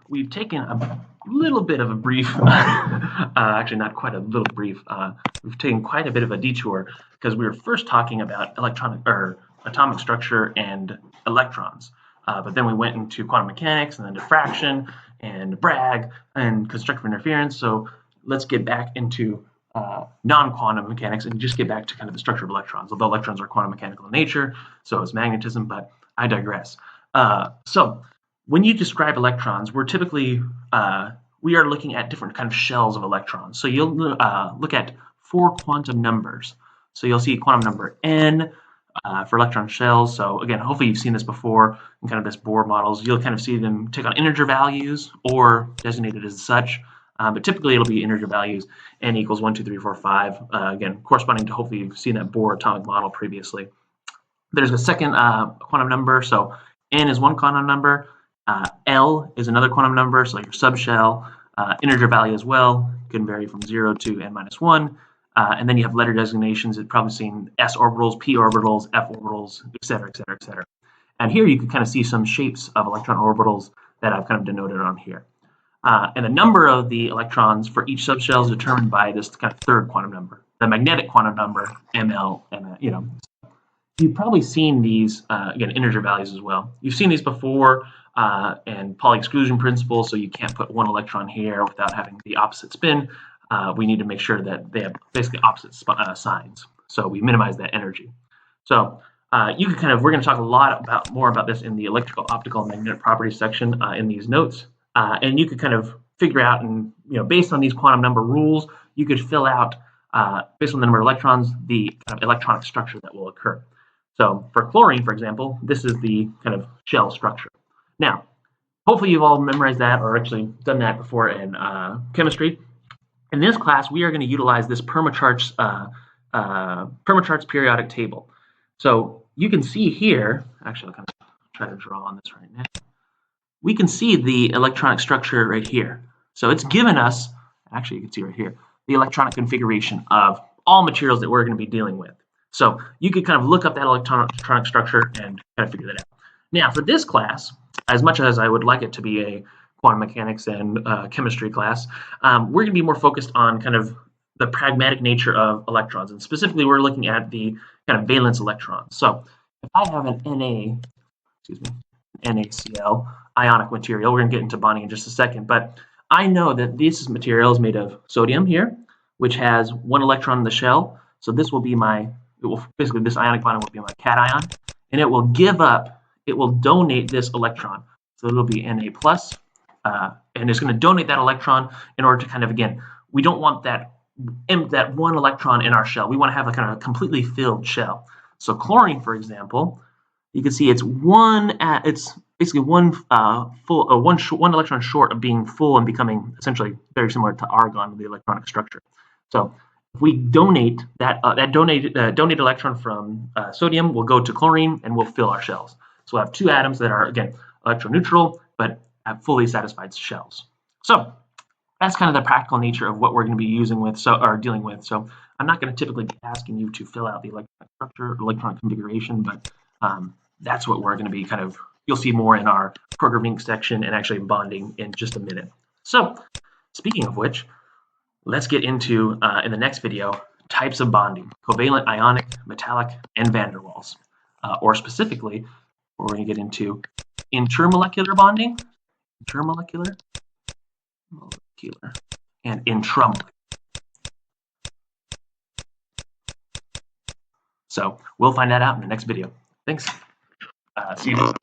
we've taken a little bit of a brief, actually not quite a little brief, we've taken quite a bit of a detour because we were first talking about atomic structure and electrons. But then we went into quantum mechanics and then diffraction and Bragg and constructive interference. So let's get back into non-quantum mechanics and just get back to kind of the structure of electrons. Although electrons are quantum mechanical in nature, so is magnetism, but I digress. So when you describe electrons, we're typically we are looking at different kind of shells of electrons. So you'll look at 4 quantum numbers. So you'll see quantum number n for electron shells. So again, hopefully you've seen this before in kind of this Bohr models. You'll kind of see them take on integer values or designated as such. But typically it'll be integer values, n equals 1, 2, 3, 4, 5. Again, corresponding to hopefully you've seen that Bohr atomic model previously. There's a second quantum number. So n is one quantum number. L is another quantum number, so your subshell, integer value as well, can vary from 0 to n minus 1. And then you have letter designations. You've probably seen s orbitals, p orbitals, f orbitals, et cetera, et cetera, et cetera. And here you can kind of see some shapes of electron orbitals that I've kind of denoted on here. And the number of the electrons for each subshell is determined by this kind of third quantum number, the magnetic quantum number, ml, and You've probably seen these, again, integer values as well. You've seen these before and Pauli exclusion principle, so you can't put one electron here without having the opposite spin. We need to make sure that they have basically opposite signs, so we minimize that energy. So you can we're going to talk a lot more about this in the electrical, optical, and magnetic properties section in these notes, and you could kind of figure out, and based on these quantum number rules, you could fill out based on the number of electrons the kind of electronic structure that will occur. So for chlorine, for example, this is the kind of shell structure. Now, hopefully you've all memorized that or actually done that before in chemistry. In this class, we are going to utilize this Permachart's periodic table. So you can see here, actually I'll kind of try to draw on this right now. We can see the electronic structure right here. So it's given us, actually you can see right here, the electronic configuration of all materials that we're going to be dealing with. So you could kind of look up that electronic structure and kind of figure that out. Now for this class, as much as I would like it to be a quantum mechanics and chemistry class, we're going to be more focused on kind of the pragmatic nature of electrons. And specifically, we're looking at the kind of valence electrons. So if I have an NaCl ionic material, we're going to get into bonding in just a second, but I know that this material is made of sodium here, which has 1 electron in the shell. So this will be basically this ionic bond will be my cation, and it will donate this electron. So it'll be Na plus, and it's going to donate that electron in order to kind of, again, we don't want that 1 electron in our shell. We want to have a kind of a completely filled shell. So chlorine, for example, you can see it's basically one electron short of being full and becoming essentially very similar to argon, the electronic structure. So if we donate that donated electron from sodium, will go to chlorine and we'll fill our shells. So we'll have 2 atoms that are, again, electroneutral but have fully satisfied shells. So that's kind of the practical nature of what we're going to be using with, or dealing with. So I'm not going to typically be asking you to fill out the electronic structure, electronic configuration, but that's what we're going to be kind of, you'll see more in our programming section and actually bonding in just a minute. So speaking of which, let's get into, in the next video, types of bonding: covalent, ionic, metallic, and van der Waals. Or specifically, we're going to get into intermolecular bonding, and intramolecular. So we'll find that out in the next video. Thanks. See you.